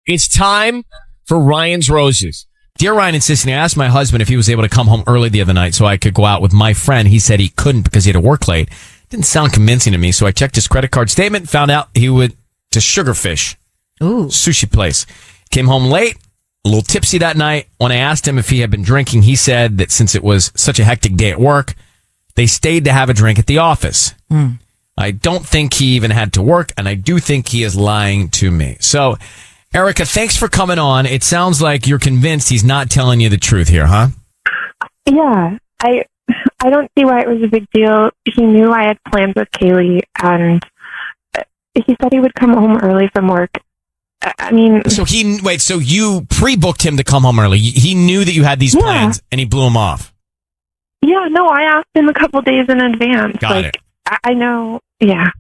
It's time for Ryan's Roses. Dear Ryan and Sissy, I asked my husband if he was able to come home early the other night so I could go out with my friend. He said he couldn't because he had to work late. Didn't sound convincing to me, so I checked his credit card statement and found out he went to Sugarfish. Ooh. Sushi place. Came home late, a little tipsy that night. When I asked him if he had been drinking, he said that since it was such a hectic day at work, they stayed to have a drink at the office. I don't think he even had to work, and I do think he is lying to me. So, Erica, thanks for coming on. It sounds like you're convinced he's not telling you the truth here, huh? Yeah, I don't see why it was a big deal. He knew I had plans with Kaylee, and he said he would come home early from work. I mean... So you pre-booked him to come home early. He knew that you had these plans, and he blew them off. Yeah, no, I asked him a couple days in advance. Got it. I know, yeah.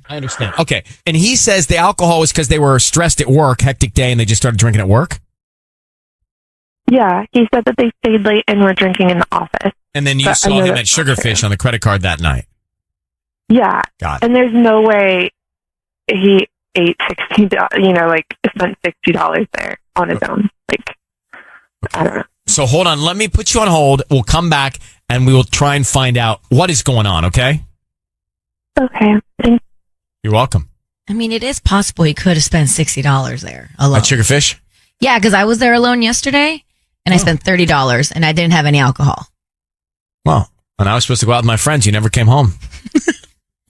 I understand. Okay, and he says the alcohol was because they were stressed at work, hectic day, and they just started drinking at work? Yeah, he said that they stayed late and were drinking in the office. And then you saw him at Sugarfish on the credit card that night? Yeah. Got it. And there's no way he ate spent $60 there on his own. I don't know. So hold on, let me put you on hold. We'll come back and we will try and find out what is going on, okay? Okay. Thanks. You're welcome. I mean, it is possible he could have spent $60 there alone. At Sugarfish? Yeah, because I was there alone yesterday, and I spent $30, and I didn't have any alcohol. Well, and I was supposed to go out with my friends. You never came home.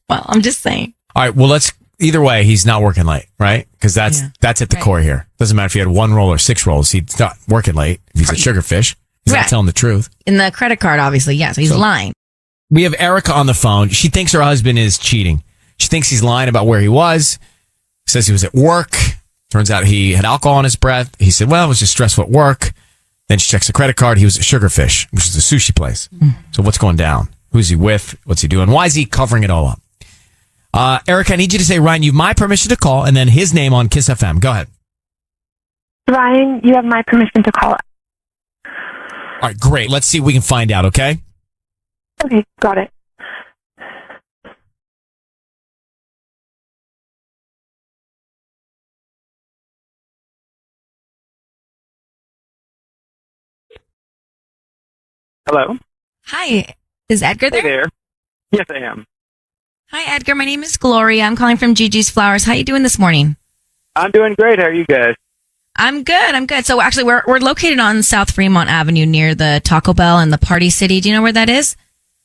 Well, I'm just saying. All right, well, either way, he's not working late, right? Because that's at the core here. Doesn't matter if he had 1 roll or 6 rolls. He's not working late. If he's at Sugarfish, he's not telling the truth. In the credit card, obviously, yeah, so he's lying. We have Erica on the phone. She thinks her husband is cheating. She thinks he's lying about where he was. Says he was at work. Turns out he had alcohol in his breath. He said, well, it was just stressful at work. Then she checks the credit card. He was at Sugarfish, which is a sushi place. So what's going down? Who's he with? What's he doing? Why is he covering it all up? Erica, I need you to say, Ryan, you have my permission to call, and then his name on Kiss FM. Go ahead. Ryan, you have my permission to call. All right, great. Let's see if we can find out, okay? Okay, got it. Hello. Hi, is Edgar there? Hey there. Yes, I am. Hi, Edgar. My name is Gloria. I'm calling from Gigi's Flowers. How you doing this morning? I'm doing great. How are you guys? I'm good. So actually, we're located on South Fremont Avenue near the Taco Bell and the Party City. Do you know where that is?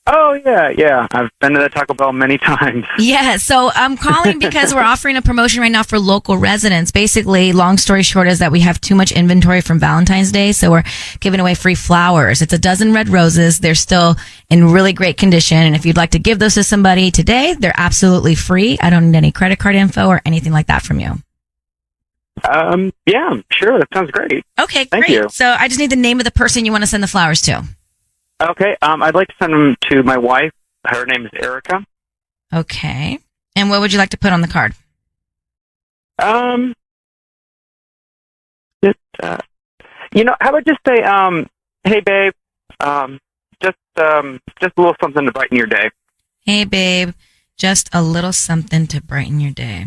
Oh, yeah. I've been to the Taco Bell many times. Yeah, so I'm calling because we're offering a promotion right now for local residents. Basically, long story short is that we have too much inventory from Valentine's Day, so we're giving away free flowers. It's a dozen red roses. They're still in really great condition, and if you'd like to give those to somebody today, they're absolutely free. I don't need any credit card info or anything like that from you. Yeah, sure. That sounds great. Okay, Thank great. you. So I just need the name of the person you want to send the flowers to. Okay, I'd like to send them to my wife. Her name is Erica. Okay. And what would you like to put on the card? How about just say, hey babe, just a little something to brighten your day. Hey babe, just a little something to brighten your day.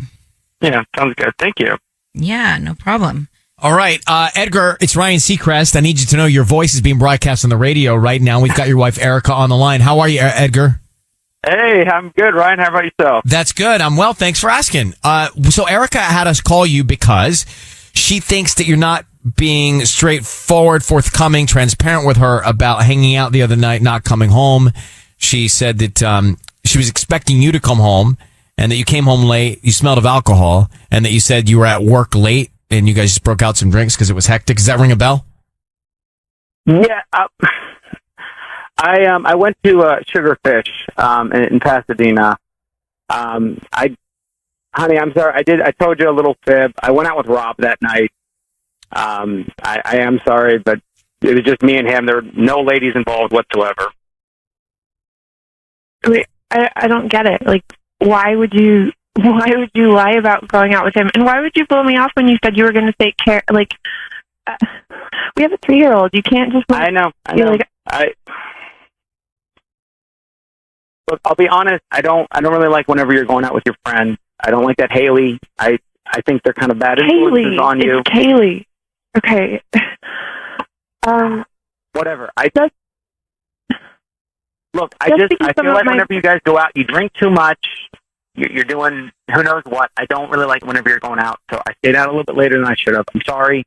Yeah, sounds good. Thank you. Yeah, no problem. All right, Edgar, it's Ryan Seacrest. I need you to know your voice is being broadcast on the radio right now. We've got your wife, Erica, on the line. How are you, Edgar? Hey, I'm good, Ryan. How about yourself? That's good. I'm well. Thanks for asking. So Erica had us call you because she thinks that you're not being straightforward, forthcoming, transparent with her about hanging out the other night, not coming home. She said that she was expecting you to come home and that you came home late, you smelled of alcohol, and that you said you were at work late and you guys just broke out some drinks because it was hectic. Does that ring a bell? Yeah. I went to Sugarfish in Pasadena. Honey, I'm sorry. I told you a little fib. I went out with Rob that night. I am sorry, but it was just me and him. There were no ladies involved whatsoever. Wait, I don't get it. Like, why would you lie about going out with him? And why would you blow me off when you said you were going to take care? Like, we have a 3-year-old. You can't just. I know. Like, Look, I'll be honest. I don't really like whenever you're going out with your friends. I don't like that Haley. I I think they're kind of bad influences Kaylee, on you. it's Kaylee. Okay. Whatever. Look, I Just because feel some of like my- whenever you guys go out, you drink too much. You're doing who knows what. I don't really like whenever you're going out, so I stayed out a little bit later than I should have. I'm sorry.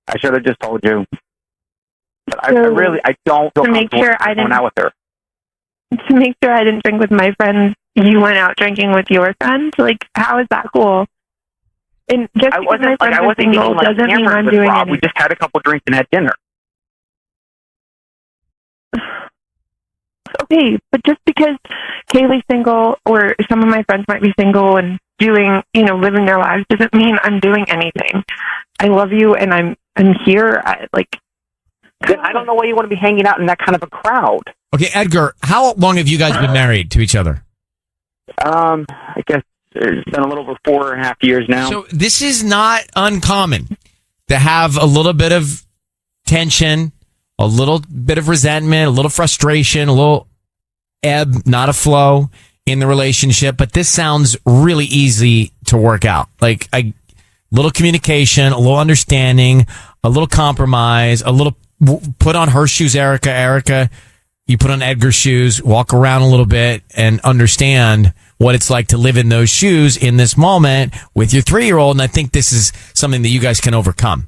I should have just told you. But I don't feel to make comfortable sure I going didn't out with her. to make sure I didn't drink with my friends, you went out drinking with your friends. Like, how is that cool? And just I because my wasn't friends are eating single like doesn't mean hammered I'm with doing Rob. We anything. just had a couple drinks and had dinner. Okay, but just because Kaylee's single or some of my friends might be single and doing, living their lives doesn't mean I'm doing anything. I love you and I'm here. Then I don't know why you want to be hanging out in that kind of a crowd. Okay, Edgar, how long have you guys been married to each other? I guess it's been a little over 4.5 years now. So this is not uncommon to have a little bit of tension, a little bit of resentment, a little frustration, a little ebb, not a flow in the relationship. But this sounds really easy to work out. Like a little communication, a little understanding, a little compromise, a little put on her shoes, Erica. You put on Edgar's shoes, walk around a little bit and understand what it's like to live in those shoes in this moment with your 3-year-old. And I think this is something that you guys can overcome.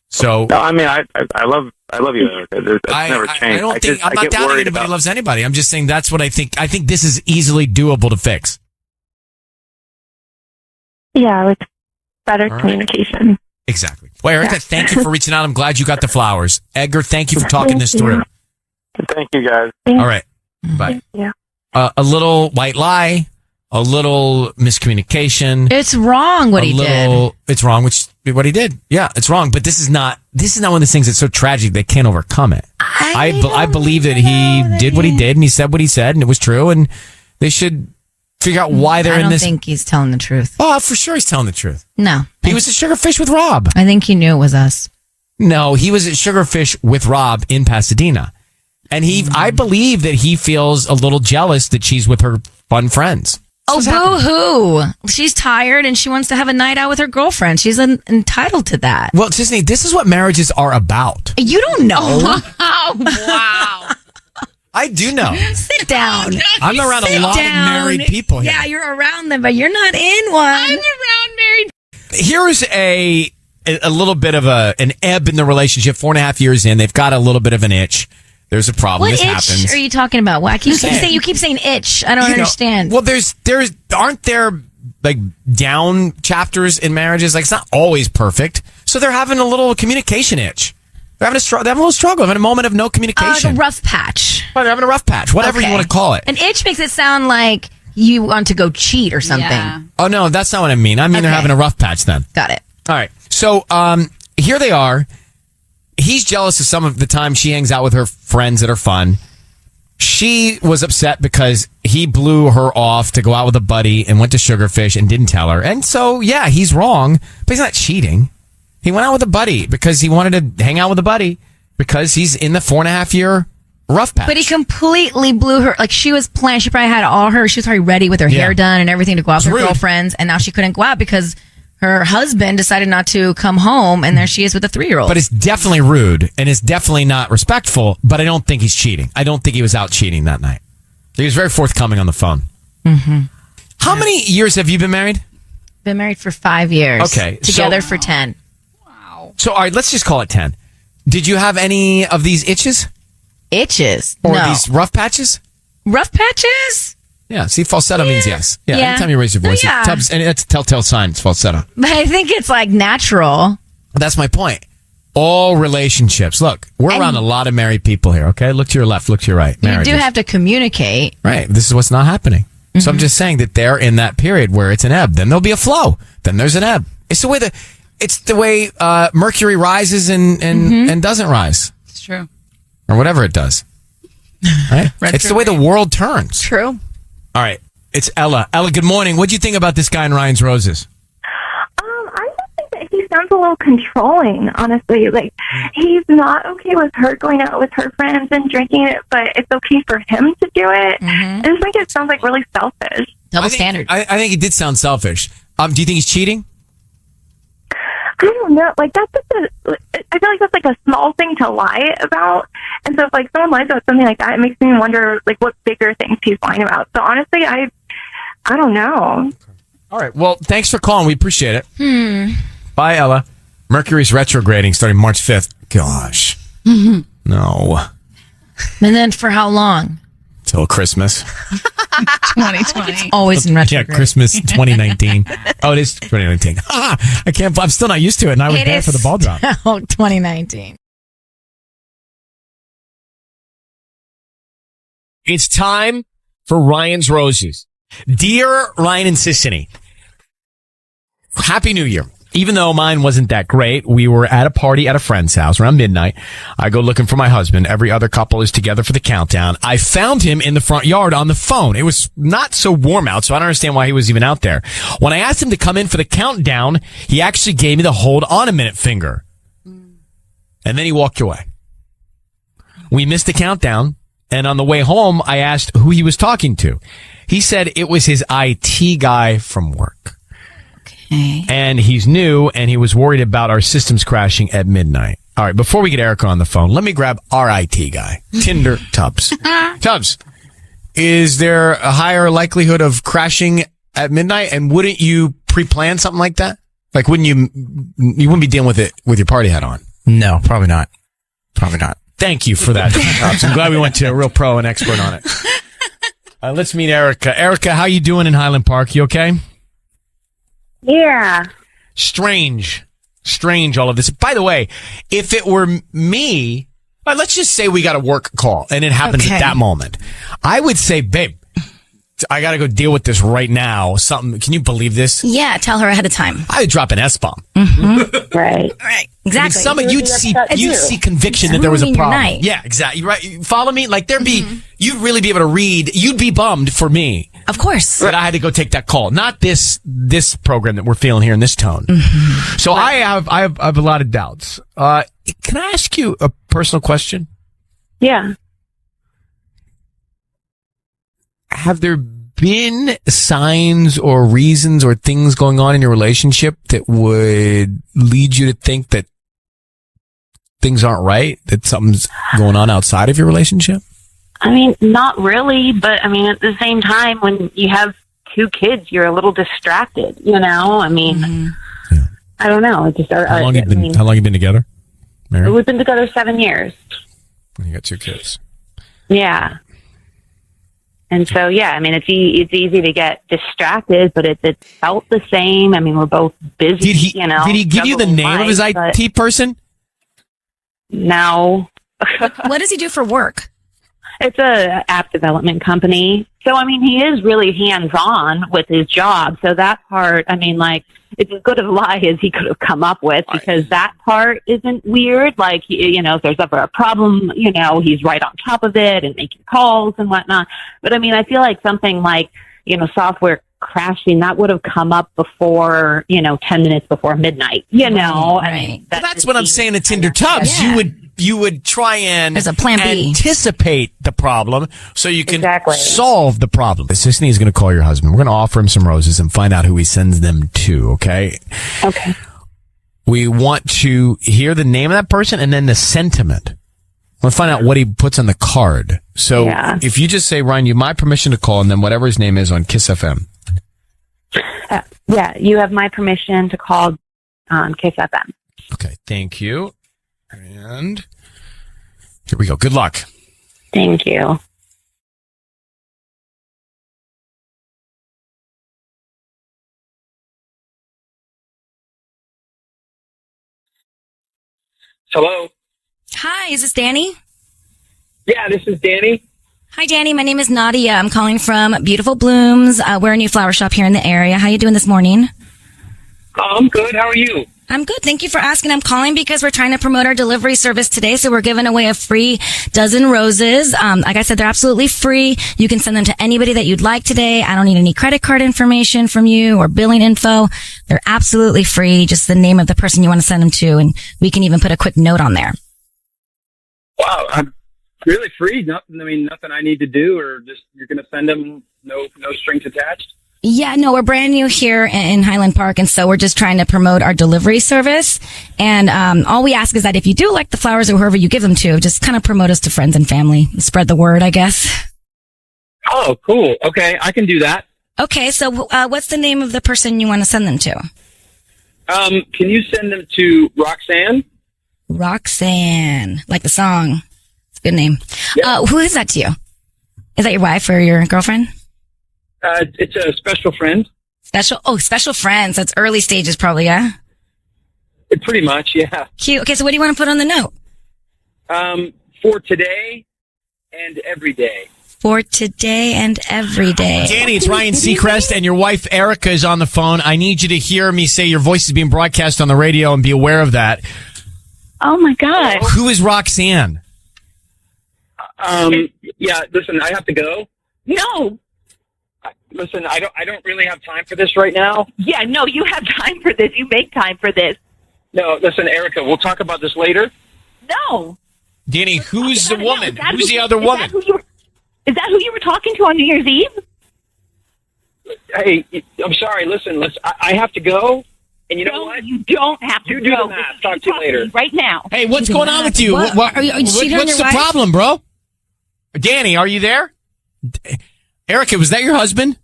So no, I mean, I love you, Erica. It's never changed. I'm not doubting anybody loves anybody. I'm just saying that's what I think. I think this is easily doable to fix. Yeah, with better All right. communication. Exactly. Well, Erica, Yeah. thank you for reaching out. I'm glad you got the flowers. Edgar, thank you for talking Thank this you. through. Thank you, guys. All right. Bye. Yeah. A little white lie, a little miscommunication. It's wrong what he did. It's wrong, what he did. Yeah, it's wrong. But this is not one of the things that's so tragic they can't overcome it. I believe that he did what he did and he said what he said and it was true and they should figure out why they're I in don't this. think he's telling the truth. Oh, for sure he's telling the truth. No. He was at Sugarfish with Rob. I think he knew it was us. No, he was at Sugarfish with Rob in Pasadena. And I believe that he feels a little jealous that she's with her fun friends. Oh, boo-hoo. She's tired and she wants to have a night out with her girlfriend. She's entitled to that. Well, Disney, this is what marriages are about. You don't know. Oh, wow. I do know. Sit down. I'm around a lot of married people here. Yeah, you're around them, but you're not in one. I'm around married. Here's a little bit of an ebb in the relationship. 4.5 years in, they've got a little bit of an itch. There's a problem. What This itch happens. are you talking about? Why you keep saying itch? I don't understand. Well, aren't there like down chapters in marriages? Like it's not always perfect. So they're having a little communication itch. They're having a little struggle, having a moment of no communication. Like a rough patch. Well, they're having a rough patch, whatever you want to call it. An itch makes it sound like you want to go cheat or something. Yeah. Oh no, that's not what I mean. I mean they're having a rough patch then. Got it. All right. So here they are. He's jealous of some of the time she hangs out with her friends that are fun. She was upset because he blew her off to go out with a buddy and went to Sugarfish and didn't tell her. And so, yeah, he's wrong, but he's not cheating. He went out with a buddy because he wanted to hang out with a buddy because he's in the 4.5 year rough patch. But he completely blew her. Like she was planned. She probably had she was already ready with her hair done and everything to go out with her girlfriends. And now she couldn't go out because her husband decided not to come home, and there she is with a 3-year-old. But it's definitely rude, and it's definitely not respectful, but I don't think he's cheating. I don't think he was out cheating that night. He was very forthcoming on the phone. Mm-hmm. How many years have you been married? Been married for 5 years. Okay. Together for 10. So, all right, let's just call it 10. Did you have any of these itches? Itches? Or no. these rough patches? Rough patches? Yeah, see, falsetto means yes. Yeah, Yeah. anytime you raise your voice, Yeah. and it's a telltale sign, it's falsetto. But I think it's like natural. That's my point. All relationships. Look, we're around a lot of married people here, okay? Look to your left, look to your right. Marriages. You do have to communicate. Right. This is what's not happening. So I'm just saying that they're in that period where it's an ebb. Then there'll be a flow. Then there's an ebb. It's the way Mercury rises and doesn't rise. It's true. Or whatever it does. Right? It's the way the world turns. True. All right. It's Ella. Ella, good morning. What do you think about this guy in Ryan's Roses? I just think that he sounds a little controlling, honestly. Like, he's not okay with her going out with her friends and drinking it, but it's okay for him to do it. I just think it sounds like really selfish. Double standard. I think he did sound selfish. Do you think he's cheating? I don't know. Like, that's just I feel like that's like a small thing to lie about. And so if like someone lies about something like that, it makes me wonder like what bigger things he's lying about. So honestly, I don't know. All right. Well, thanks for calling. We appreciate it. Bye, Ella. Mercury's retrograding starting March 5th. Gosh. No. And then for how long? Till Christmas. 2020. Always in Yeah, retrograde. Christmas 2019. Oh, it is 2019. I'm still not used to it, and I was there for the ball drop. Oh, 2019. It's time for Ryan's Roses. Dear Ryan and Sissany, Happy New Year. Even though mine wasn't that great, we were at a party at a friend's house around midnight. I go looking for my husband. Every other couple is together for the countdown. I found him in the front yard on the phone. It was not so warm out, so I don't understand why he was even out there. When I asked him to come in for the countdown, he actually gave me the hold on a minute finger. And then he walked away. We missed the countdown, and on the way home, I asked who he was talking to. He said it was his IT guy from work. And he's new, and he was worried about our systems crashing at midnight. All right, before we get Erica on the phone, let me grab our IT guy, Tinder Tubbs. Tubbs, is there a higher likelihood of crashing at midnight? And wouldn't you pre-plan something like that? Like, wouldn't you wouldn't be dealing with it with your party hat on? No, probably not. Probably not. Thank you for that, Tubbs. I'm glad we went to a real pro and expert on it. Let's meet Erica. Erica, how you doing in Highland Park? You okay? Yeah. Strange, all of this. By the way, if it were me, let's just say we got a work call and it happens at that moment. I would say, babe, I got to go deal with this right now. Can you believe this? Yeah, tell her ahead of time. I would drop an S-bomb. Right. Right. I Exactly. mean, you'd see conviction that there was a ruining your problem. night. Yeah, exactly. Right. You follow me? Like you'd really be able to read. You'd be bummed for me. Of course. That I had to go take that call. Not this program that we're feeling here in this tone. So I have a lot of doubts. Can I ask you a personal question? Yeah. Have there been signs or reasons or things going on in your relationship that would lead you to think that things aren't right, that something's going on outside of your relationship? I mean, not really, but I mean, at the same time, when you have two kids, you're a little distracted, you know? I mean, I don't know. How long have you been together, Mary? We've been together 7 years. You got 2 kids. Yeah. And so, yeah, I mean, it's easy to get distracted, but it felt the same. I mean, we're both busy, Did he give you the name of his IT person? No. What does he do for work? It's a app development company. So, I mean, he is really hands-on with his job. So that part, I mean, like, it's as good of a lie as he could have come up with, because that part isn't weird. Like, you know, if there's ever a problem, you know, he's right on top of it and making calls and whatnot. But, I mean, I feel like something like, you know, software crashing, that would have come up before, you know, 10 minutes before midnight, you know? Right. I mean, That's what I'm saying to Tinder Tubbs. Yeah. You would try and There's a plan B. anticipate the problem so you can Exactly. solve the problem. Sissany is going to call your husband. We're going to offer him some roses and find out who he sends them to, okay? Okay. We want to hear the name of that person and then the sentiment. We'll find out what he puts on the card. So if you just say, Ryan, you have my permission to call, and then whatever his name is on Kiss FM. Yeah, you have my permission to call on Kiss FM. Okay, thank you. And here we go. Good luck. Thank you. Hello. Hi, is this Danny? Yeah, this is Danny. Hi, Danny. My name is Nadia. I'm calling from Beautiful Blooms. We're a new flower shop here in the area. How you doing this morning? I'm good. How are you? I'm good. Thank you for asking. I'm calling because we're trying to promote our delivery service today. So we're giving away a free dozen roses. Like I said, they're absolutely free. You can send them to anybody that you'd like today. I don't need any credit card information from you or billing info. They're absolutely free. Just the name of the person you want to send them to. And we can even put a quick note on there. Wow, I'm really free. Nothing I need to do, or just you're going to send them no strings attached. Yeah, no, we're brand new here in Highland Park, and so we're just trying to promote our delivery service. And all we ask is that if you do like the flowers or whoever you give them to, just kind of promote us to friends and family. Spread the word, I guess. Oh, cool. Okay, I can do that. Okay, so what's the name of the person you want to send them to? Can you send them to Roxanne? Roxanne, like the song. It's a good name. Yeah. Who is that to you? Is that your wife or your girlfriend? It's a special friend. Special friends. That's early stages probably, yeah? Pretty much, yeah. Cute. Okay, so what do you want to put on the note? For today and every day. For today and every day. Danny, it's Ryan Seacrest, and your wife Erica is on the phone. I need you to hear me say your voice is being broadcast on the radio and be aware of that. Oh my God. Who is Roxanne? Yeah, listen, I have to go. No. Listen, I don't really have time for this right now. Yeah, no, you have time for this. You make time for this. No, listen, Erica, we'll talk about this later. No. Danny, who's the woman? Is that Who's who- the other is woman? Is that who you were talking to on New Year's Eve? Hey, I'm sorry. Listen, I have to go. And you know No, what? you don't have to You do go. the math. This is Talk to you later. talking Right now. Hey, what's going on with you? What? Are you cheating on what's your the wife? problem, bro? Danny, are you there? Erica, was that your husband?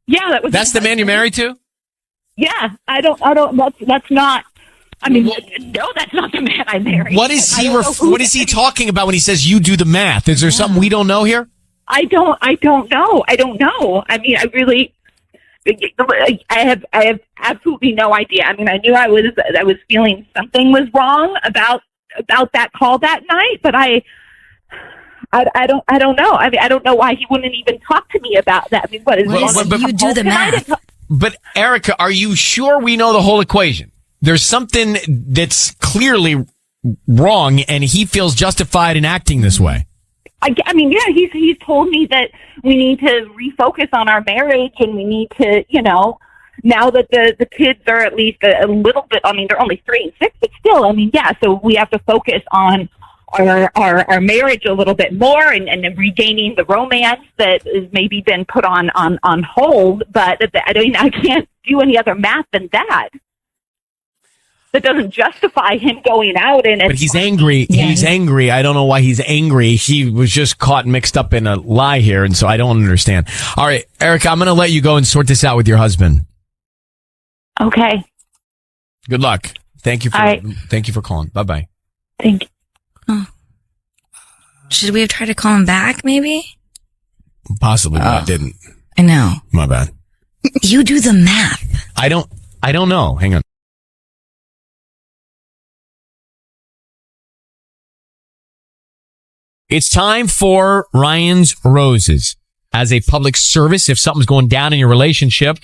Yeah, that was. That's the man you're married to? Yeah, I don't. That's not. I mean, no, that's not the man I married. What is I he? don't know who What is he talking about when he says you do the math? Is there something we don't know here? I don't know. I don't know. I mean, I really. I have absolutely no idea. I mean, I knew I was feeling something was wrong about that call that night, but I don't know. I mean, I don't know why he wouldn't even talk to me about that. I mean, what is you do the math. But Erica, are you sure we know the whole equation? There's something that's clearly wrong, and he feels justified in acting this way. I mean, yeah, he's told me that we need to refocus on our marriage, and we need to, now that the kids are at least a little bit. I mean, they're only 3 and 6, but still, I mean, yeah. So we have to focus on our marriage a little bit more, and regaining the romance that has maybe been put on hold. But I mean, I can't do any other math than that. That doesn't justify him going out and. But he's angry. Yeah. He's angry. I don't know why he's angry. He was just caught mixed up in a lie here, and so I don't understand. All right, Erica, I'm going to let you go and sort this out with your husband. Okay. Good luck. Thank you for All right. Thank you for calling. Bye bye. Thank you. Oh. Should we have tried to call him back, maybe? Possibly, but I didn't. I know. My bad. You do the math. I don't know. Hang on. It's time for Ryan's Roses. As a public service, if something's going down in your relationship,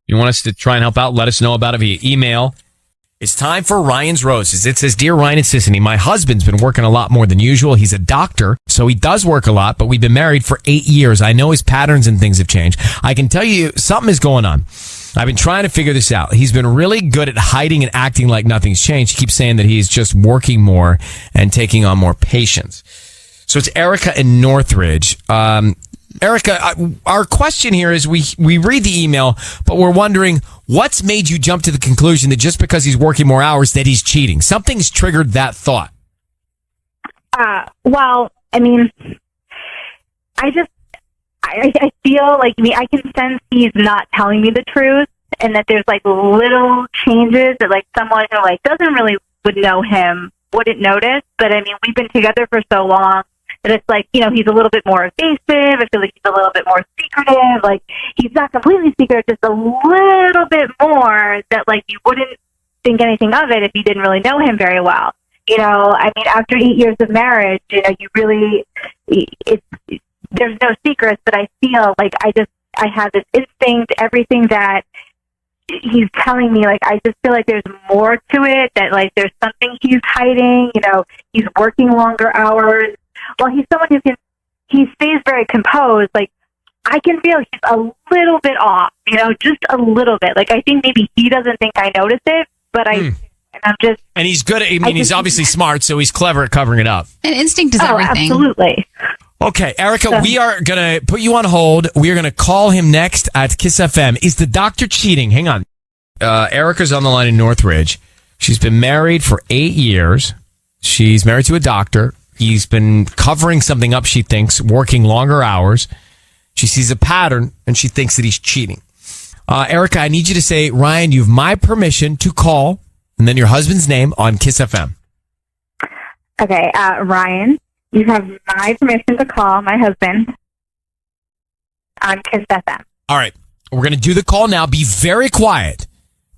you want us to try and help out, let us know about it via email. It's time for Ryan's Roses. It says, Dear Ryan and Sissany, my husband's been working a lot more than usual. He's a doctor, so he does work a lot, but we've been married for 8 years. I know his patterns and things have changed. I can tell you something is going on. I've been trying to figure this out. He's been really good at hiding and acting like nothing's changed. He keeps saying that he's just working more and taking on more patients. So it's Erica in Northridge. Erica, our question here is we read the email, but we're wondering what's made you jump to the conclusion that just because he's working more hours that he's cheating? Something's triggered that thought. Well, I mean, I feel like I can sense he's not telling me the truth, and that there's like little changes that like someone who like doesn't really would know him wouldn't notice. But I mean, we've been together for so long that it's like, he's a little bit more evasive. I feel like he's a little bit more secretive. Like, he's not completely secret, just a little bit more that, like, you wouldn't think anything of it if you didn't really know him very well. I mean, after 8 years of marriage, you really, there's no secrets, but I feel like I have this instinct, everything that he's telling me, like, I just feel like there's more to it, that, like, there's something he's hiding. He's working longer hours. Well, he's someone he stays very composed. Like, I can feel he's a little bit off, just a little bit. Like, I think maybe he doesn't think I notice it, but and I'm just. And he's good at, he's obviously smart, so he's clever at covering it up. And instinct is everything. Absolutely. Okay, Erica, we are going to put you on hold. We are going to call him next at Kiss FM. Is the doctor cheating? Hang on. Erica's on the line in Northridge. She's been married for 8 years. She's married to a doctor. He's been covering something up, she thinks, working longer hours. She sees a pattern, and she thinks that he's cheating. Erica, I need you to say, Ryan, you have my permission to call, and then your husband's name on Kiss FM. Okay, Ryan, you have my permission to call my husband on Kiss FM. All right. We're going to do the call now. Be very quiet.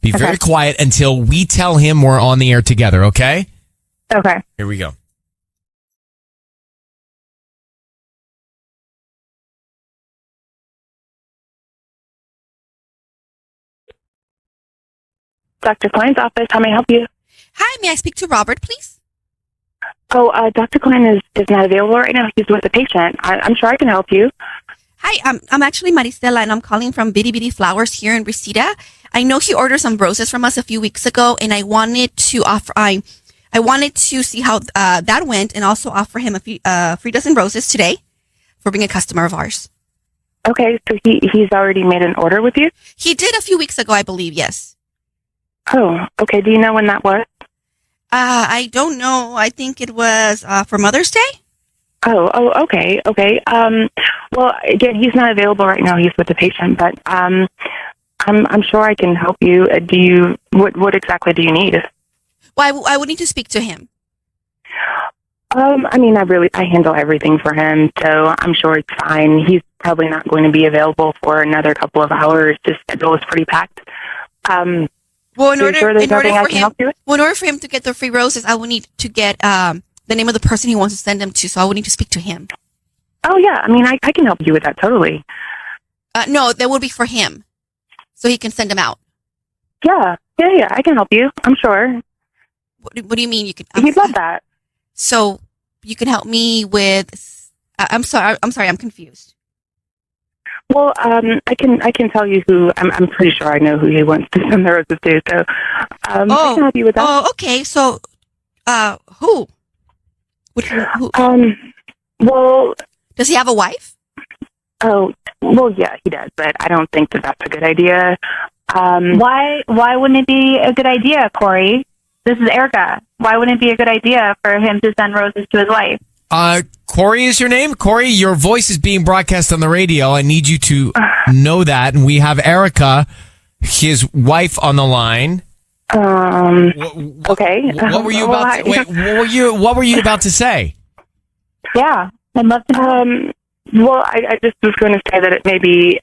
Be very quiet until we tell him we're on the air together, okay? Okay. Here we go. Dr. Klein's office, how may I help you? Hi, may I speak to Robert, please? Oh, Dr. Klein is not available right now. He's with the patient. I'm sure I can help you. Hi, I'm actually Maristela, and I'm calling from Bitty Bitty Flowers here in Reseda. I know he ordered some roses from us a few weeks ago, and I wanted to offer. I wanted to see how that went, and also offer him a free dozen roses today for being a customer of ours. Okay, so he's already made an order with you? He did a few weeks ago, I believe. Yes. Oh, okay. Do you know when that was? I don't know. I think it was for Mother's Day. Oh, okay. Well, again, he's not available right now. He's with the patient, but I'm sure I can help you. What exactly do you need? Well, I would need to speak to him. I handle everything for him, so I'm sure it's fine. He's probably not going to be available for another couple of hours. His schedule is pretty packed. Well, in order for him to get the free roses, I would need to get the name of the person he wants to send them to. So I would need to speak to him. Oh yeah, I can help you with that totally. No, that would be for him, so he can send them out. Yeah, I can help you. I'm sure. What do you mean you can? He'd love that. So you can help me with. I'm sorry. I'm confused. Well, I can tell you who. I'm pretty sure I know who he wants to send the roses to. So I can help you with that. Oh, okay. So, who? Who? Well, does he have a wife? Oh, well, yeah, he does, but I don't think that that's a good idea. Why wouldn't it be a good idea, Corey? This is Erica. Why wouldn't it be a good idea for him to send roses to his wife? Corey is your name? Corey, your voice is being broadcast on the radio. I need you to know that. And we have Erica, his wife, on the line. Okay. What were you about to, what were you about to say? Yeah, I'd love to. Well, I just was going to say that it maybe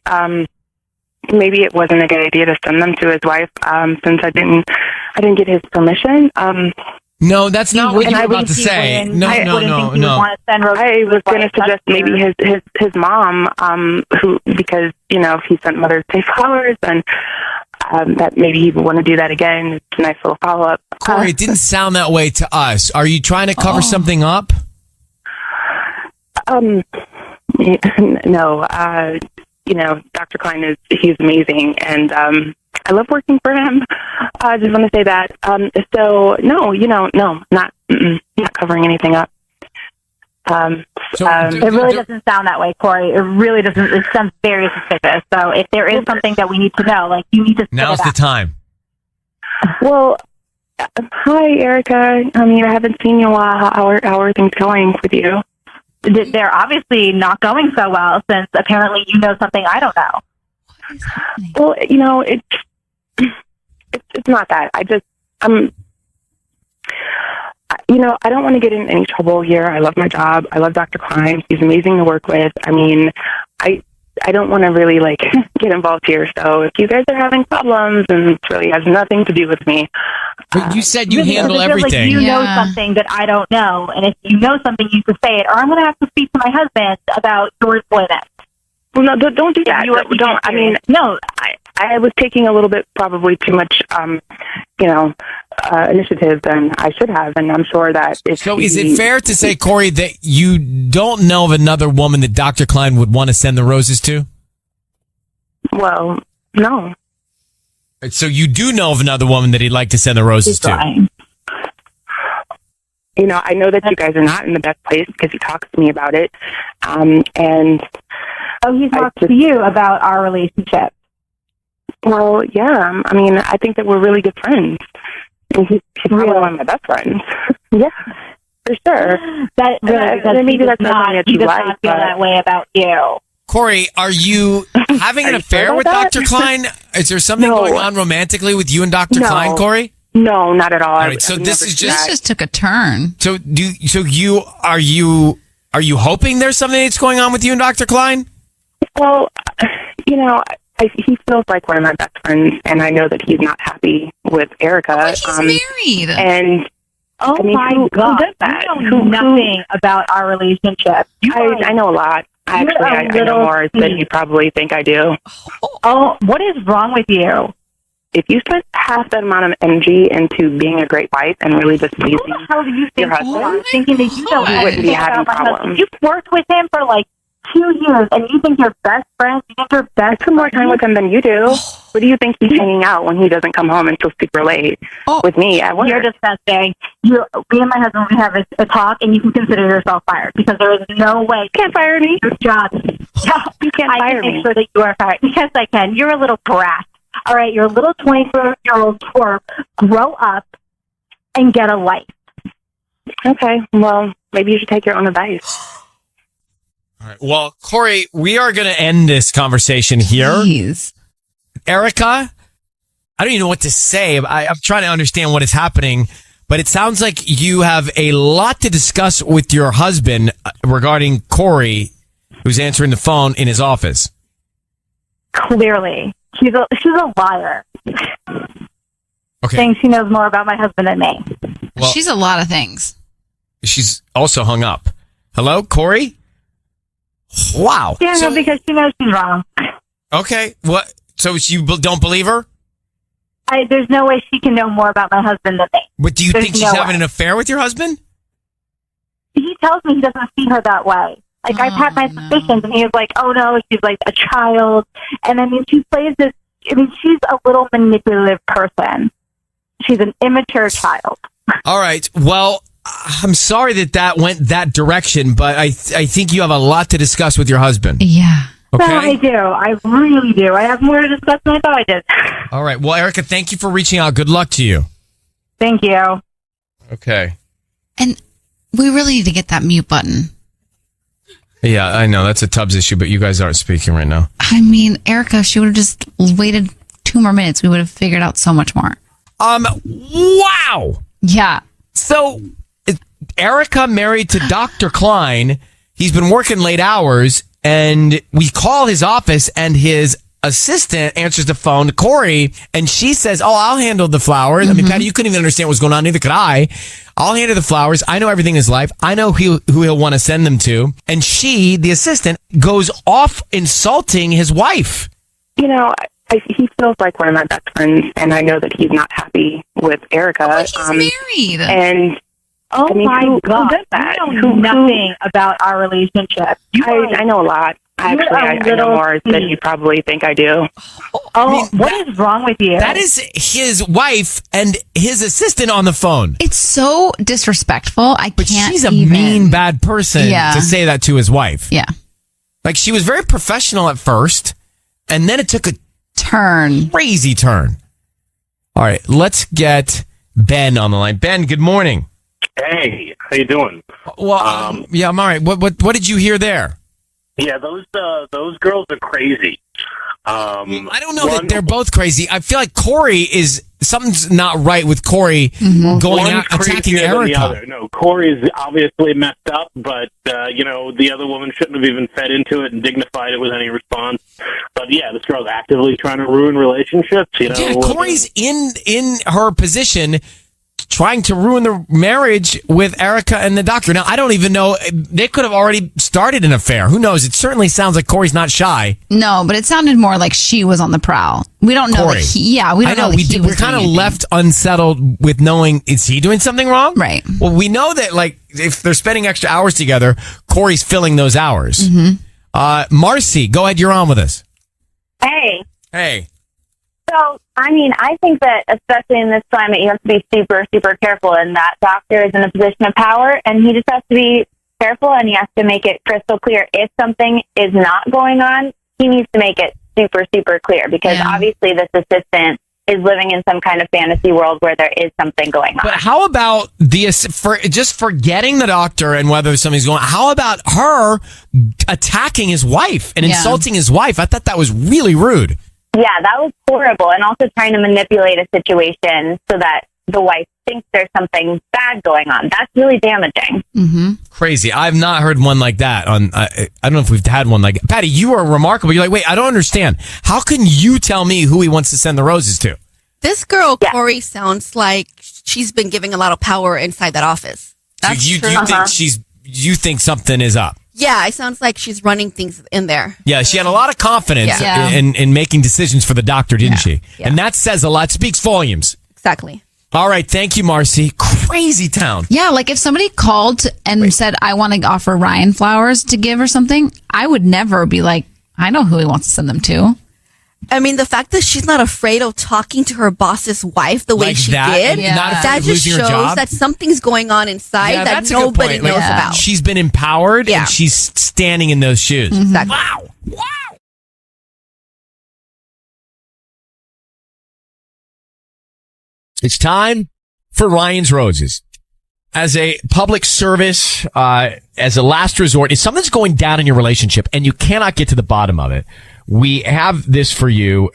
it wasn't a good idea to send them to his wife, since I didn't get his permission. No, that's not what you were about to say. No. I was going to suggest maybe his mom, who, because, if he sent Mother's Day flowers, and that maybe he would want to do that again. It's a nice little follow-up. Corey, it didn't sound that way to us. Are you trying to cover something up? No. Dr. Klein he's amazing, and I love working for him. I just want to say that. So no, not covering anything up. It really doesn't sound that way, Corey. It really doesn't. It sounds very suspicious. So if there is something that we need to know, you need to. Now's the time. Well, hi, Erica. I haven't seen you in a while. How are things going with you? They're obviously not going so well, since apparently you know something I don't know. What is happening? Well, it's not that. I don't want to get in any trouble here. I love my job. I love Dr. Klein. He's amazing to work with. I don't want to really get involved here. So if you guys are having problems, and it really has nothing to do with me. But you said you handle everything. You know something that I don't know, and if you know something, you can say it, or I'm going to have to speak to my husband about your employment. Well, no, don't do that. No. I was taking a little bit, probably too much, initiative than I should have, and I'm sure that if. So, is it fair to say, Corey, that you don't know of another woman that Dr. Klein would want to send the roses to? Well, no. So you do know of another woman that he'd like to send the roses to? I know that you guys are not in the best place because he talks to me about it. And he talks to you about our relationship. well, yeah, I mean, I think that we're really good friends. And he's probably one of my best friends. Yeah, for sure. That really, because maybe that's not, something that he you does like, not feel but- that way about you. Corey, are you having an Are you affair sure with about Dr. that? Klein? Is there something No. going on romantically with you and Dr. No. Klein, Corey? No, not at all. All right, so this is just This just took a turn. so are you hoping there's something that's going on with you and Dr. Klein? Well, he feels like one of my best friends, and I know that he's not happy with Erica. He's married. And Oh I mean, my who God! does that? You know nothing about our relationship. I know a lot. I know more than you probably think I do. Oh, what is wrong with you? If you spent half that amount of energy into being a great wife and really just pleasing Who the hell do you think your you husband, are? Thinking that you don't you wouldn't be having problems. You've worked with him for like 2 years, and you think you're best friends. You think you're best. I spend more time with him than you do. What do you think he's hanging out when he doesn't come home until super late with me at work? You're disgusting. Me and my husband, we have a talk, and you can consider yourself fired because there is no way You can't fire me. your job. Yeah, You can't I fire can me. make sure that you are fired. Yes, I can. You're a little brat. All right, you're a little 24-year-old twerp. Grow up and get a life. Okay, well, maybe you should take your own advice. All right. Well, Corey, we are going to end this conversation here. Jeez. Erica, I don't even know what to say. I'm trying to understand what is happening, but it sounds like you have a lot to discuss with your husband regarding Corey, who's answering the phone in his office. Clearly, she's a liar. Okay. Saying she knows more about my husband than me. Well, She's a lot of things. she's also hung up. Hello, Corey? Wow. Yeah, So- no, because she knows she's wrong. okay. What? So you don't believe her? There's no way she can know more about my husband than me. But do you There's think she's no having way. an affair with your husband? He tells me he doesn't see her that way. Like, I've had my suspicions, and he was like, oh, no, she's like a child. And I mean, she plays this, she's a little manipulative person. She's an immature child. All right. Well, I'm sorry that went that direction, but I think you have a lot to discuss with your husband. Yeah. So I Okay. do. I really do. I have more to discuss than I thought I did. All right. Well, Erica, thank you for reaching out. Good luck to you. Thank you. Okay. And we really need to get that mute button. Yeah, I know that's a Tubbs issue, but you guys aren't speaking right now. I mean, Erica, she would have just waited 2 more minutes. We would have figured out so much more. Wow. Yeah. So, Erica married to Dr. Klein. He's been working late hours, and we call his office, and his assistant answers the phone to Corey, and she says, "Oh, I'll handle the flowers." I mean, Patty, you couldn't even understand what's going on. Neither could I. I'll handle the flowers. I know everything in his life. I know who he'll want to send them to. And she, the assistant, goes off insulting his wife. He feels like one of my best friends, and I know that he's not happy with Erica. He's married. And Oh, I mean, my who God. does that? You know nothing about our relationship. I know a lot. Actually, I know more than you probably think I do. Oh, what is wrong with you? That is his wife and his assistant on the phone. It's so disrespectful. I But can't she's a even. mean, bad person Yeah. to say that to his wife. Yeah. Like, she was very professional at first, and then it took a Turn. crazy turn. All right, let's get Ben on the line. Ben, good morning. Hey, how you doing? Well, yeah, I'm all right. What did you hear there? Yeah, those girls are crazy. I don't know that they're both crazy. I feel like something's not right with Corey going out attacking crazier than the Erica. other. No, Corey's obviously messed up, but the other woman shouldn't have even fed into it and dignified it with any response. But yeah, this girl's actively trying to ruin relationships. Yeah, Corey's in her position, trying to ruin the marriage with Erica and the doctor. Now, I don't even know. They could have already started an affair. Who knows? It certainly sounds like Corey's not shy. No, but it sounded more like she was on the prowl. We don't know Corey. that we don't I know. know that he was We're kind of doing anything. left unsettled with knowing, is he doing something wrong? Right. Well, we know that, like, if they're spending extra hours together, Corey's filling those hours. Marcy, go ahead. You're on with us. Hey. Hey. So, I mean, I think that especially in this climate, you have to be super, super careful. And that doctor is in a position of power, and he just has to be careful, and he has to make it crystal clear. If something is not going on, he needs to make it super, super clear, because obviously this assistant is living in some kind of fantasy world where there is something going on. But how about just forgetting the doctor and whether something's going on? How about her attacking his wife and insulting his wife? I thought that was really rude. Yeah, that was horrible. And also trying to manipulate a situation so that the wife thinks there's something bad going on. That's really damaging. Mm-hmm. Crazy. I've not heard one like that. I don't know if we've had one like that. Patty, you are remarkable. You're like, wait, I don't understand. How can you tell me who he wants to send the roses to? This girl, Corey, sounds like she's been giving a lot of power inside that office. That's true. You think something is up? Yeah, it sounds like she's running things in there. Yeah, she had a lot of confidence in making decisions for the doctor, didn't she? Yeah. And that says a lot, speaks volumes. Exactly. All right, thank you, Marcy. Crazy town. Yeah, like if somebody called and said, I want to offer Ryan flowers to give or something, I would never be like, I know who he wants to send them to. I mean, the fact that she's not afraid of talking to her boss's wife the way she did, that just shows that something's going on inside that nobody knows about. She's been empowered and she's standing in those shoes. Mm-hmm. Exactly. Wow. It's time for Ryan's Roses. As a public service, as a last resort, if something's going down in your relationship and you cannot get to the bottom of it, we have this for you.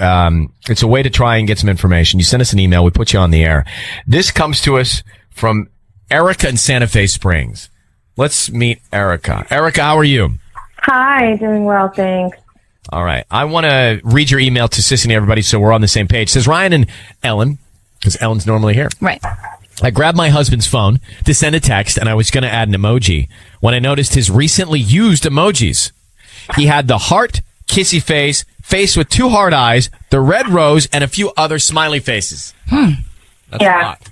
It's a way to try and get some information. You send us an email. We put you on the air. This comes to us from Erica in Santa Fe Springs. Let's meet Erica. Erica, how are you? Hi, doing well, thanks. All right. I want to read your email to Sissy and everybody so we're on the same page. It says, Ryan and Ellen, because Ellen's normally here. Right. I grabbed my husband's phone to send a text, and I was going to add an emoji when I noticed his recently used emojis. He had the heart, kissy face, face with two heart eyes, the red rose, and a few other smiley faces. That's a lot.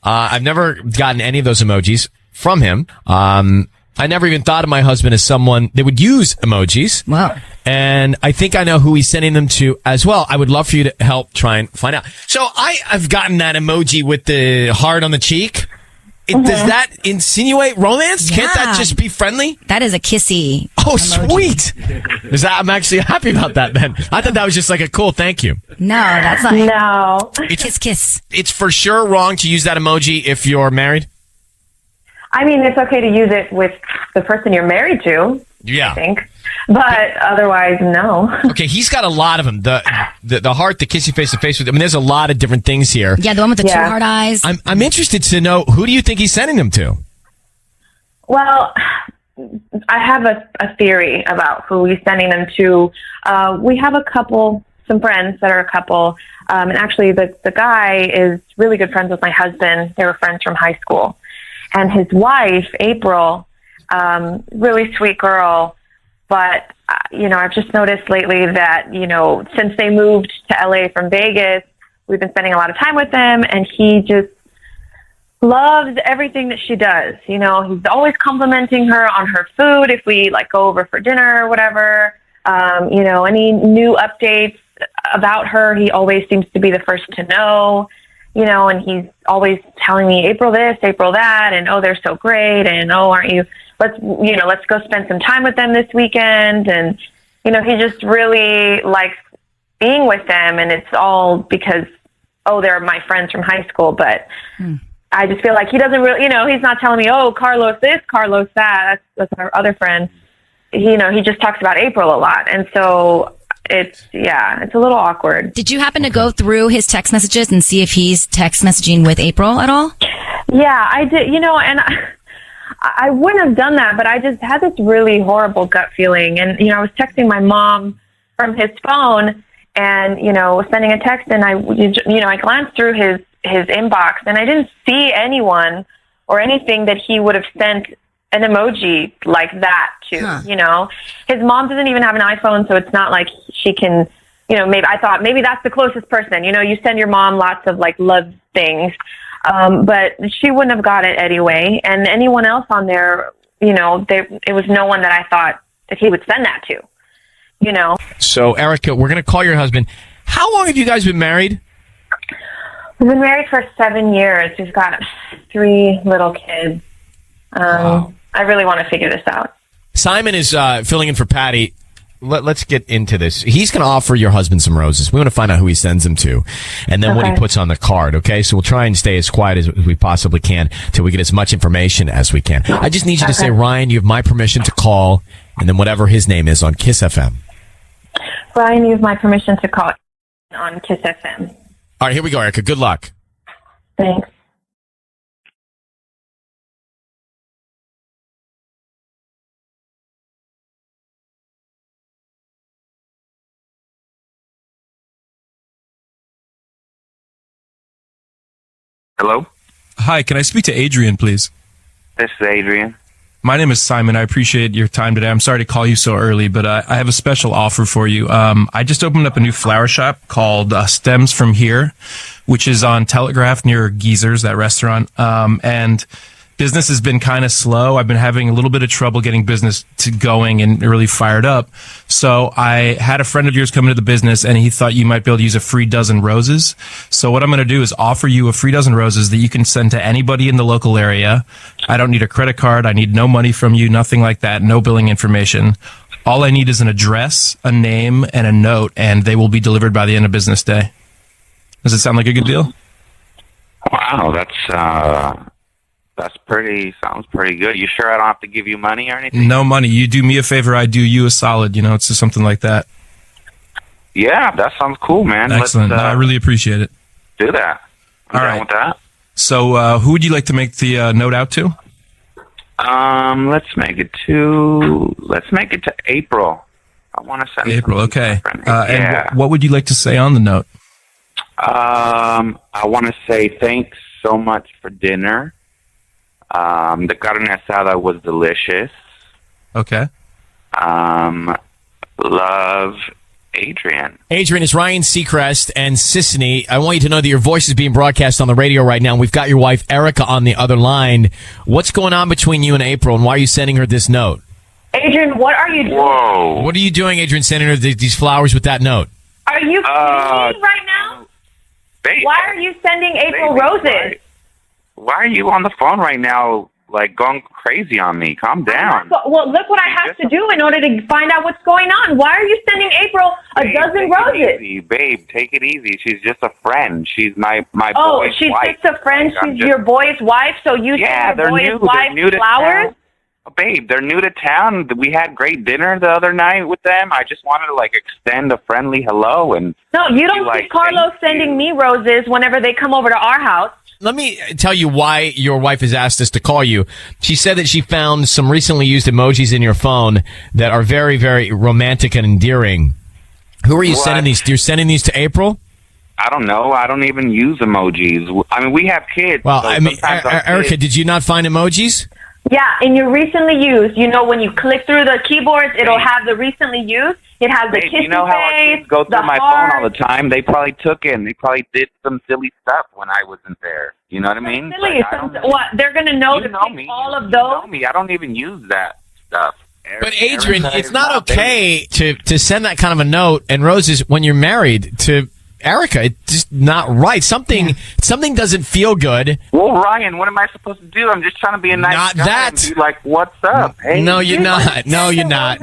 I've never gotten any of those emojis from him. I never even thought of my husband as someone that would use emojis. Wow. And I think I know who he's sending them to as well. I would love for you to help try and find out. So I've gotten that emoji with the heart on the cheek. Does that insinuate romance? Yeah. Can't that just be friendly? That is a kissy. Oh, emoji. Sweet. I'm actually happy about that then. I thought that was just like a cool thank you. No, that's not. No. Kiss. It's for sure wrong to use that emoji if you're married. I mean, it's okay to use it with the person you're married to. Yeah. I think. But otherwise, no. Okay, he's got a lot of them. The heart, the kissy face, the face with. I mean, there's a lot of different things here. Yeah, the one with the two hard eyes. I'm interested to know, who do you think he's sending them to? Well, I have a theory about who he's sending them to. We have some friends that are a couple, and actually the guy is really good friends with my husband. They were friends from high school. And his wife, April, really sweet girl, but, I've just noticed lately that, since they moved to LA from Vegas, we've been spending a lot of time with them, and he just loves everything that she does. He's always complimenting her on her food if we, go over for dinner or whatever. Any new updates about her, he always seems to be the first to know. And he's always telling me, April this, April that, and oh, they're so great, and oh, aren't you, let's go spend some time with them this weekend. And, he just really likes being with them, and it's all because, oh, they're my friends from high school, but I just feel like he doesn't really, he's not telling me, oh, Carlos this, Carlos that, that's our other friend. He just talks about April a lot, and so it's a little awkward. Did you happen to go through his text messages and see if he's text messaging with April at all? Yeah, I did, and I wouldn't have done that, but I just had this really horrible gut feeling. And, I was texting my mom from his phone and, sending a text, and I glanced through his inbox, and I didn't see anyone or anything that he would have sent an emoji like that to, His mom doesn't even have an iPhone, so it's not like she can, maybe that's the closest person. You send your mom lots of love things, but she wouldn't have got it anyway. And anyone else on there, it was no one that I thought that he would send that to, So, Erica, we're going to call your husband. How long have you guys been married? We've been married for 7 years. We've got 3 little kids. Wow. I really want to figure this out. Simon is filling in for Patty. Let's get into this. He's going to offer your husband some roses. We want to find out who he sends them to and then what he puts on the card, okay? So we'll try and stay as quiet as we possibly can till we get as much information as we can. I just need you to say, Ryan, you have my permission to call, and then whatever his name is on Kiss FM. Ryan, you have my permission to call on Kiss FM. All right, here we go, Erica. Good luck. Thanks. Hello? Hi, can I speak to Adrian, please? This is Adrian. My name is Simon. I appreciate your time today. I'm sorry to call you so early, but I have a special offer for you. I just opened up a new flower shop called Stems From Here, which is on Telegraph near Geezer's, that restaurant. And business has been kind of slow. I've been having a little bit of trouble getting business to going and really fired up. So I had a friend of yours come into the business, and he thought you might be able to use a free dozen roses. So what I'm going to do is offer you a free dozen roses that you can send to anybody in the local area. I don't need a credit card. I need no money from you, nothing like that, no billing information. All I need is an address, a name, and a note, and they will be delivered by the end of business day. Does it sound like a good deal? Wow, sounds pretty good. You sure I don't have to give you money or anything? No money. You do me a favor, I do you a solid. You know, it's just something like that. Yeah, that sounds cool, man. Excellent. No, I really appreciate it. Do that. I'm down with that. So, who would you like to make the note out to? Let's make it to April. I want to send April. Okay. Yeah. And what would you like to say on the note? I want to say thanks so much for dinner. The carne asada was delicious. Okay. Love, Adrian. Adrian, it's Ryan Seacrest and Sisney. I want you to know that your voice is being broadcast on the radio right now. We've got your wife, Erica, on the other line. What's going on between you and April, and why are you sending her this note? Adrian, what are you doing? Whoa. What are you doing, Adrian, sending her these flowers with that note? Are you kidding me right now? Babe, Why are you sending April roses? Why are you on the phone right now, like going crazy on me? Calm down. Well, look what I have to do in order to find out what's going on. Why are you sending April a dozen roses? Babe, take it easy. She's just a friend. She's my boy's wife. She's just a friend. She's your boy's wife, so you send your boy's wife flowers? Oh, babe, they're new to town. We had great dinner the other night with them. I just wanted to extend a friendly hello and. No, you don't see Carlos sending me roses whenever they come over to our house. Let me tell you why your wife has asked us to call you. She said that she found some recently used emojis in your phone that are very, very romantic and endearing. Who are you sending these? You're sending these to April? I don't know. I don't even use emojis. I mean, we have kids. Well, so I mean, Erica, did you not find emojis? Yeah, and you recently used. You know, when you click through the keyboards, it'll have the recently used. It has the kissy you know how our face, kids go through my heart. phone all the time? They probably took it and they probably did some silly stuff when I wasn't there. You know what I mean? Silly. What? They're going to know to pick all of those? You know me. I don't even use that stuff. But Adrian, it's not okay to send that kind of a note and roses when you're married to Erica. It's just not right. Something doesn't feel good. Well, Ryan, what am I supposed to do? I'm just trying to be a nice Not guy that. and be like, what's up? Hey, No, you're not. No, you're not.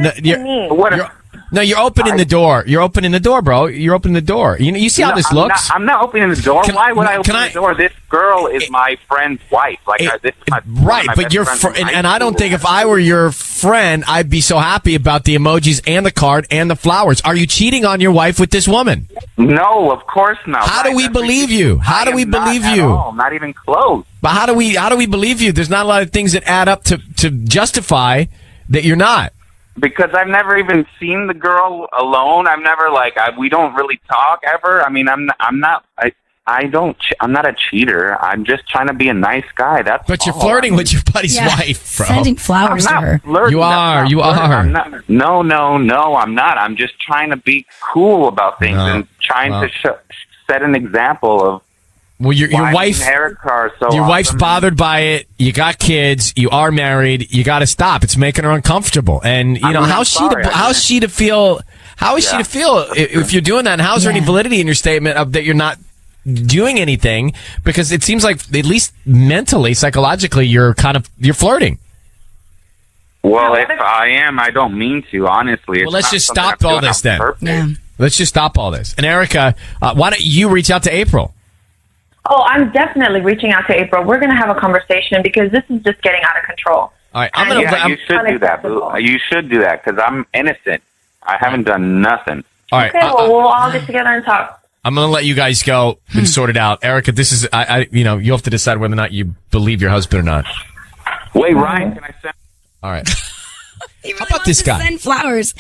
No, you're opening the door. You're opening the door, bro. You're opening the door. You see how this looks? I'm not opening the door. Why would I open the door? This girl is my friend's wife. This is right, but you're and I don't think if I were your friend, I'd be so happy about the emojis and the card and the flowers. Are you cheating on your wife with this woman? No, of course not. How do we believe you? How do we believe you? Not even close. But how do we believe you? There's not a lot of things that add up to justify that you're not. Because I've never even seen the girl alone. I've never we don't really talk ever. I mean, I'm not a cheater. I'm just trying to be a nice guy. But you're flirting with your buddy's wife, bro. Sending flowers to her. You are. No, I'm not. I'm just trying to be cool about things and trying to set an example of. Well, your wife, your wife's bothered by it. You got kids. You are married. You got to stop. It's making her uncomfortable. And how's she to How is she to feel if you're doing that? And how is there any validity in your statement of that you're not doing anything? Because it seems like, at least mentally, psychologically, you're flirting. Well, if I am, I don't mean to, honestly. Well, let's just stop all this then. Yeah. Let's just stop all this. And Erica, why don't you reach out to April? Oh, I'm definitely reaching out to April. We're going to have a conversation because this is just getting out of control. All right, you should do that, Boo. You should do that because I'm innocent. I haven't done nothing. All right. Okay, well, we'll all get together and talk. I'm going to let you guys go and sort it out. Erica, this is, you have to decide whether or not you believe your husband or not. Wait, Ryan, can I send? All right. He really How about this guy? Send flowers.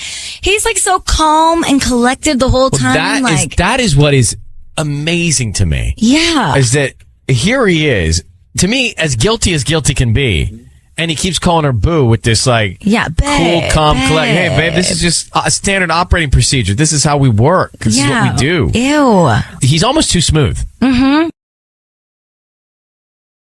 He's like so calm and collected the whole time. That is what is amazing to me. Yeah. Is that here he is, to me, as guilty can be. And he keeps calling her boo with this babe, cool, calm, collect. Hey, babe, this is just a standard operating procedure. This is how we work. This is what we do. Ew. He's almost too smooth. Mm-hmm.